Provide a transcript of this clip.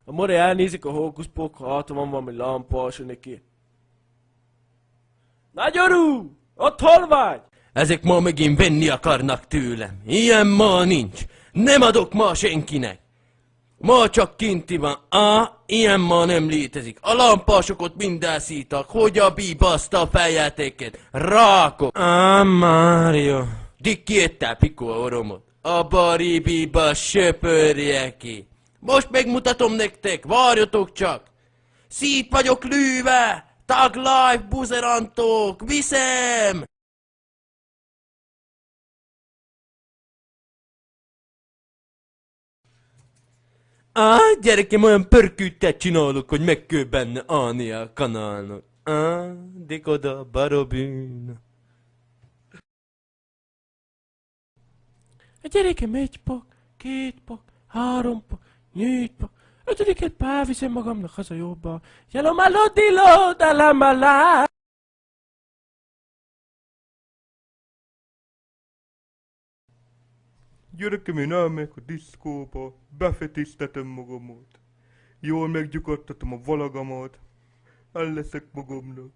A more elnézik a hókuszpók, ha hátra van valami lampa, se neki. Nagyorú! Ott hol vagy? Ezek ma megint venni akarnak tőlem. Ilyen ma nincs. Nem adok ma senkinek. Ma csak kinti van. Ilyen ma nem létezik. A lampások ott mind elszítak. Hogy a bíbaszta a fejeteket. Rákok. Mária. Dik kiette Piko a oromot. A baribiba söpörje ki. Most megmutatom nektek. Várjatok csak. Szét vagyok lőve. Tag life, buzerantok. Viszem. Gyerekem, olyan pörkültet csinálok, hogy meg kell benne állni a kanálnak. Dikoda, barobűn. A gyerekem 1 pak, 2 pak, 3 pak, 4 pak, 5-et beviszem magamnak haza jobba. Jalomalodilo, dalamala. Gyerekem, én elmegyek a diszkóba, befetisztetem magamat. Jól meggyugodtatom a valagamat, el leszek magamnak.